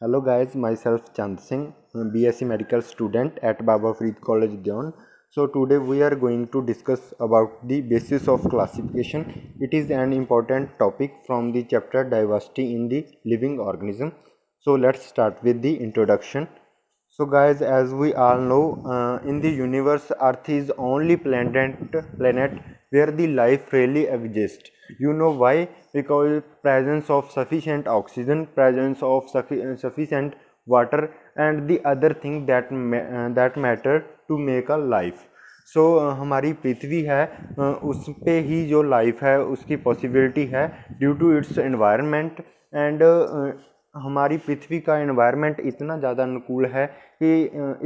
Hello guys, myself Chand Singh, BSc Medical student at Baba Farid College Deon. So today we are going to discuss about the basis of classification. It is an important topic from the chapter diversity in the living organism. So let's start with the introduction. So guys, as we all know, in the universe, Earth is only planet where the life really exists. You know why? Because presence of sufficient oxygen, presence of sufficient water, and the other thing that matter to make a life. सो हमारी पृथ्वी है, उस पे ही जो life है उसकी possibility है due to its environment and हमारी पृथ्वी का एनवायरनमेंट इतना ज़्यादा अनुकूल है कि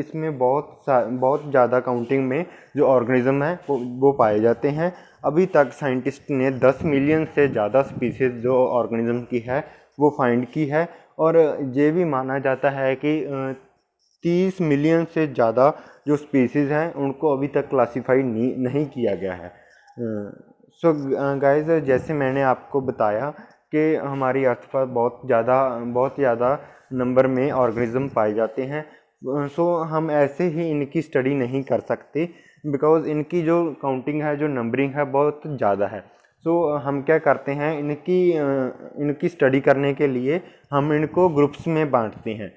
इसमें बहुत ज़्यादा काउंटिंग में जो ऑर्गेनिज्म है वो पाए जाते हैं। अभी तक साइंटिस्ट ने 10 मिलियन से ज़्यादा स्पीसीज जो ऑर्गेनिज्म की है वो फाइंड की है और ये भी माना जाता है कि 30 मिलियन से ज़्यादा जो स्पीसीज़ हैं उनको अभी तक क्लासीफाई नहीं किया गया है। सो गाइस, जैसे मैंने आपको बताया कि हमारी अर्थ पर बहुत ज़्यादा नंबर में ऑर्गेनिज्म पाए जाते हैं। सो हम ऐसे ही इनकी स्टडी नहीं कर सकते बिकॉज़ इनकी जो काउंटिंग है, जो नंबरिंग है, बहुत ज़्यादा है। सो हम क्या करते हैं, इनकी स्टडी करने के लिए हम इनको ग्रुप्स में बांटते हैं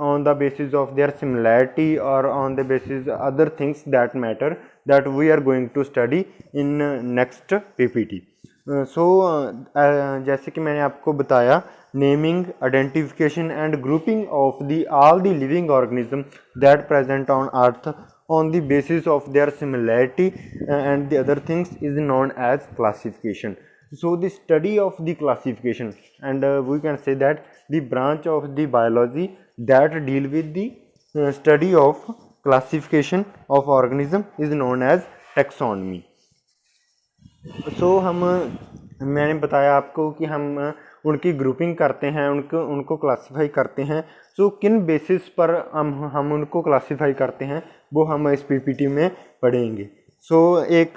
on the basis of their similarity or on the basis other things that matter that we are going to study in next PPT. जैसे कि मैंने आपको बताया, naming, identification and grouping of the all the living organism that present on earth on the basis of their similarity and the other things is known as classification. So the study of the classification, and we can say that the branch of the biology that deal with the study of classification of organism is known as taxonomy. So मैंने बताया आपको कि हम उनकी grouping करते हैं, उनको classify करते हैं। सो किन बेसिस पर हम उनको क्लासीफाई करते हैं वो हम इस पीपीटी में पढ़ेंगे। सो एक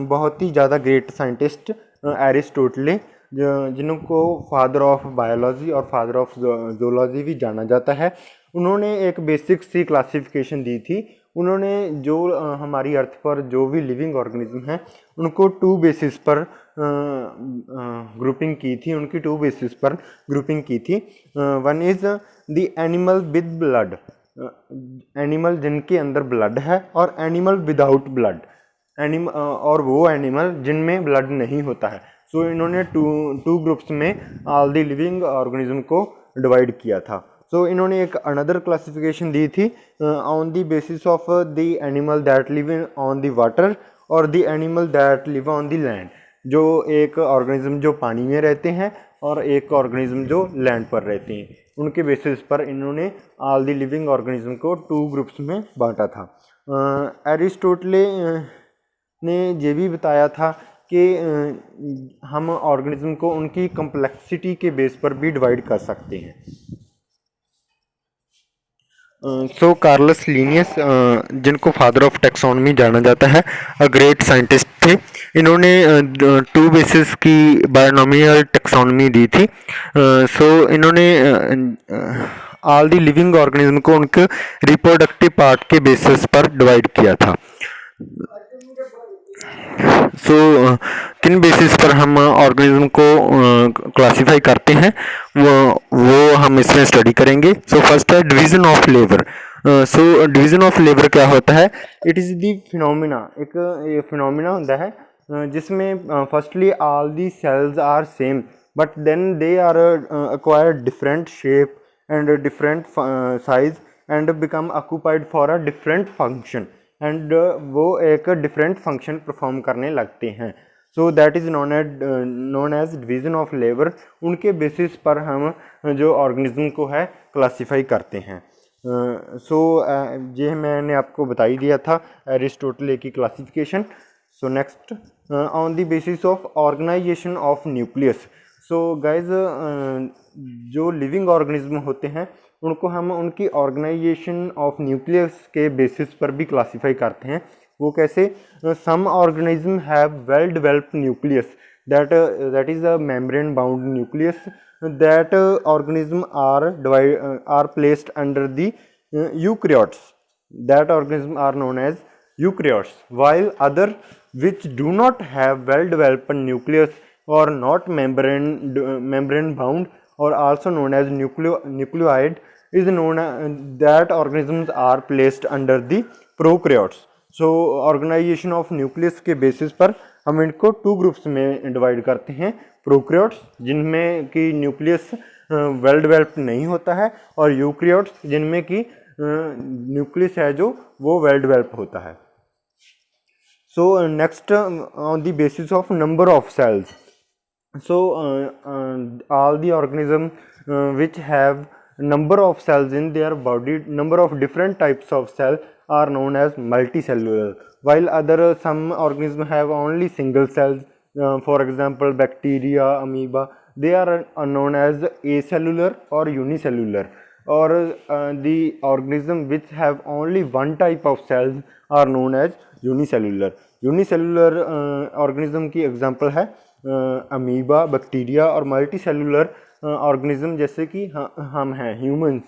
बहुत ही ज़्यादा ग्रेट साइंटिस्ट एरिस्टोटले, जिनको फादर ऑफ बायोलॉजी और फादर ऑफ जोलॉजी भी जाना जाता है, उन्होंने एक बेसिक सी क्लासिफिकेशन दी थी। उन्होंने जो हमारी अर्थ पर जो भी लिविंग ऑर्गेनिज्म हैं उनको 2 बेसिस पर ग्रुपिंग की थी, उनकी 2 बेसिस पर ग्रुपिंग की थी। One is the animal with blood, animal जिनके अंदर ब्लड है, और एनिमल विदाउट ब्लड, और वो एनिमल जिनमें ब्लड नहीं होता है। सो इन्होंने टू ग्रुप्स में ऑल द लिविंग ऑर्गेनिज्म को डिवाइड किया था। सो इन्होंने एक अनदर क्लासिफिकेशन दी थी on the basis of the animal that live on the water और the animal that live on the land, जो एक ऑर्गेनिज्म जो पानी में रहते हैं और एक ऑर्गेनिज्म जो लैंड पर रहते हैं, उनके बेसिस पर इन्होंने ऑल द लिविंग ऑर्गेनिज्म को 2 ग्रुप्स में बांटा था। एरिस्टोटले ने ये भी बताया था कि हम ऑर्गेनिज्म को उनकी कम्प्लेक्सिटी के बेस पर भी डिवाइड कर सकते हैं। सो कार्लस लिनियस, जिनको फादर ऑफ टैक्सोनॉमी जाना जाता है, अ ग्रेट साइंटिस्ट थे। इन्होंने 2 बेसिस की बायोनॉमियल टैक्सोनॉमी दी थी। सो इन्होंने ऑल दी लिविंग ऑर्गेनिज्म को उनके रिप्रोडक्टिव पार्ट के बेसिस पर डिवाइड किया था। सो किन बेसिस पर हम ऑर्गेनिज्म को क्लासीफाई करते हैं वो हम इसमें स्टडी करेंगे। सो फर्स्ट है division of labour. So division of labour क्या होता है? इट इज़ दी फिनोमिना, एक फिनोमिना होता है जिसमें firstly all the cells are same but then they are acquire different shape and different size and become occupied for a different function, एंड वो एक डिफरेंट फंक्शन परफॉर्म करने लगते हैं। So that is known as division of labour. उनके basis पर हम जो ऑर्गेनिज्म को है क्लासीफाई करते हैं। सो ये मैंने आपको बता ही दिया था एरिस्टोटले की classification. So next, on the basis of organisation of nucleus. So guys, जो लिविंग ऑर्गेनिज्म होते हैं उनको हम उनकी ऑर्गेनाइजेशन ऑफ न्यूक्लियस के बेसिस पर भी क्लासीफाई करते हैं। वो कैसे? Some organism have well developed nucleus that is a membrane bound nucleus. That organism are placed under the eukaryotes. That organism are known as eukaryotes, while other which do not have well developed nucleus or not membrane bound or also known as nucleoid is known that organisms are placed under the prokaryotes. सो organisation of nucleus के basis पर हम इनको to groups में divide करते हैं, prokaryotes जिनमें कि न्यूक्लियस वेल डेवलप्ड नहीं होता है और यूकैरियोट्स जिनमें कि न्यूक्लियस है जो वो वेल डेवलप होता है. So next on the basis of number of cells. So all the organism which have number of cells in their body, number of different types of cell are known as multicellular, while some organisms have only single cells. For example, bacteria, amoeba, they are known as acellular or unicellular. Or the organism which have only one type of cells are known as unicellular. Unicellular organism की example है amoeba, bacteria और multi cellular organism जैसे कि हम हैं humans.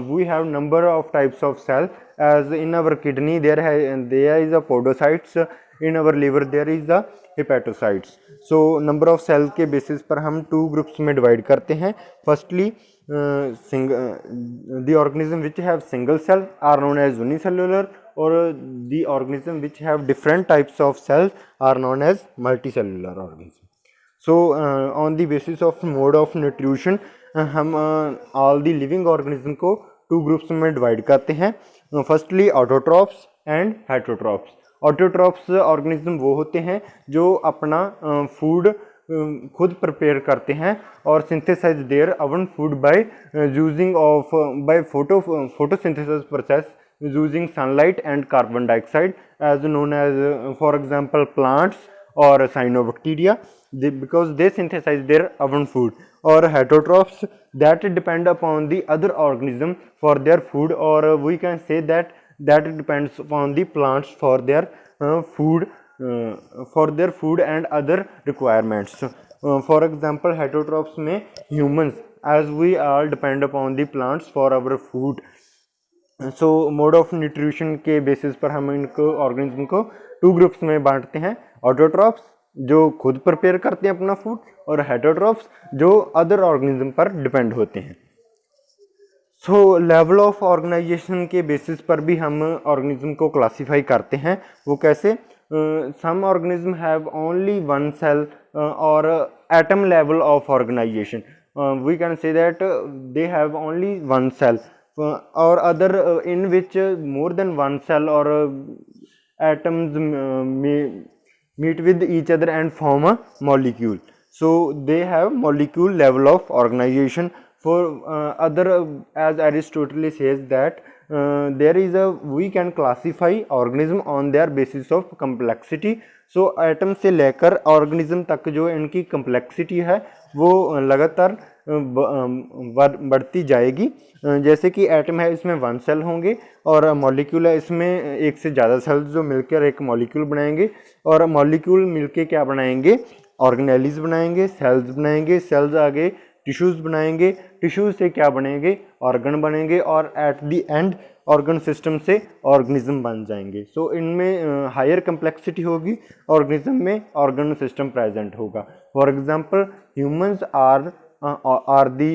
We have number of types of cell as in our kidney there is a podocytes, in our liver there is a hepatocytes. So number of cell के basis पर हम two groups में divide करते हैं. Firstly the organism which have single cell are known as unicellular or the organism which have different types of cells are known as multicellular organism. So on the basis of mode of nutrition हम all the living organism को two groups में divide करते हैं. Firstly autotrophs and heterotrophs. Autotrophs organism वो होते हैं जो अपना food खुद प्रिपेयर करते हैं और synthesise their own food by using of by photosynthesis process using sunlight and carbon dioxide as known as for example plants or cyanobacteria, because they synthesize their own food. Or heterotrophs that depend upon the other organism for their food, or we can say that depends upon the plants for their food and other requirements. For example heterotrophs में humans, as we all depend upon the plants for our food. So mode of nutrition के basis पर हम इनको organism को to groups में बांटते हैं. Autotrophs जो खुद प्रिपेयर करते हैं अपना फूड और हेटरोट्रॉफ्स जो अदर ऑर्गेनिज्म पर डिपेंड होते हैं. सो लेवल ऑफ ऑर्गेनाइजेशन के बेसिस पर भी हम ऑर्गेनिज्म को क्लासीफाई करते हैं. वो कैसे? Some organism have only one cell और atom level of organisation. We can say that they have only one cell or other in which more than one cell or atoms meet with each other and form a molecule. So they have molecule level of organization. For other as Aristotle says that there is a we can classify organism on their basis of complexity. So atom से लेकर organism तक जो इनकी complexity है वो लगातार बढ़ती जाएगी. जैसे कि एटम है इसमें वन सेल होंगे और मॉलिक्यूल है इसमें एक से ज़्यादा सेल्स जो मिलकर एक मॉलिक्यूल बनाएंगे और मॉलिक्यूल मिलके क्या बनाएंगे? ऑर्गेनेलीज बनाएंगे, सेल्स बनाएंगे, सेल्स आगे टिश्यूज़ बनाएंगे, टिश्यूज़ से क्या बनेंगे? ऑर्गन बनेंगे और at the end organ system से ऑर्गेनिज्म बन जाएंगे. सो इनमें हायर कम्प्लेक्सिटी होगी, ऑर्गेनिज्म में ऑर्गन सिस्टम प्रेजेंट होगा. For example humans are the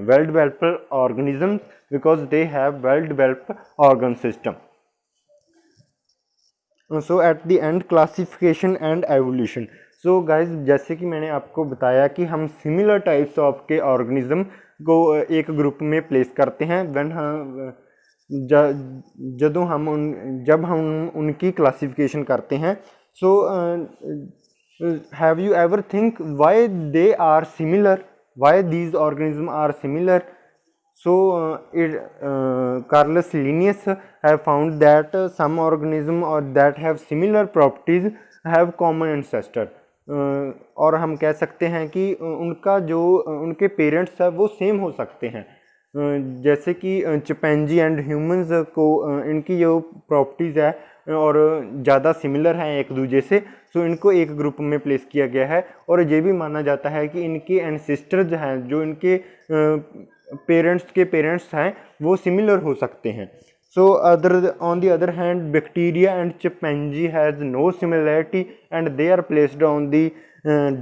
well developed organisms because they have well developed organ system. So at the end classification and evolution. So guys जैसे कि मैंने आपको बताया कि हम सिमिलर टाइप्स ऑफ के ऑर्गेनिज्म को एक ग्रुप में प्लेस करते हैं व्हेन जब हम उनकी क्लासिफिकेशन करते हैं. So have you ever think why they are similar? Why these organisms are similar? So Carolus Linnaeus have found that some organisms or that have similar properties have common ancestor. और हम कह सकते हैं कि उनका जो उनके पेरेंट्स है वो सेम हो सकते हैं. जैसे कि चिंपैंजी एंड ह्यूमंस को इनकी जो प्रॉपर्टीज़ है और ज़्यादा सिमिलर हैं एक दूसरे से. सो इनको एक ग्रुप में प्लेस किया गया है। और ये भी माना जाता है कि इनके एंसेस्टर्स हैं, जो इनके पेरेंट्स के पेरेंट्स हैं, वो सिमिलर हो सकते हैं। So on the other hand, bacteria and chimpanzee has no similarity and they are placed on the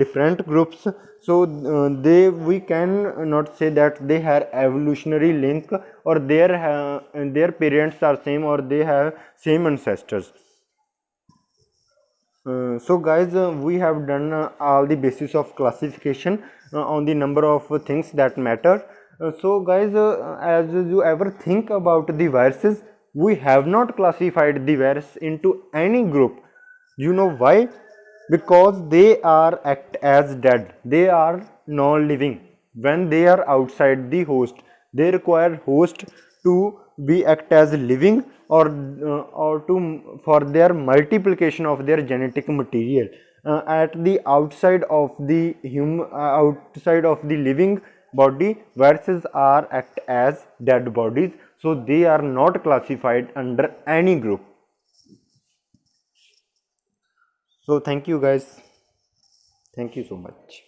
different groups. So we can not say that they have evolutionary link or their parents are same or they have same ancestors. So guys, we have done all the basis of classification on the number of things that matter. So guys, as you ever think about the viruses, we have not classified the virus into any group. You know why? Because they are act as dead. They are non-living. When they are outside the host, they require host to be act as living or to for their multiplication of their genetic material. At the outside of the outside of the living body, viruses are act as dead bodies, so they are not classified under any group. So thank you guys, thank you so much.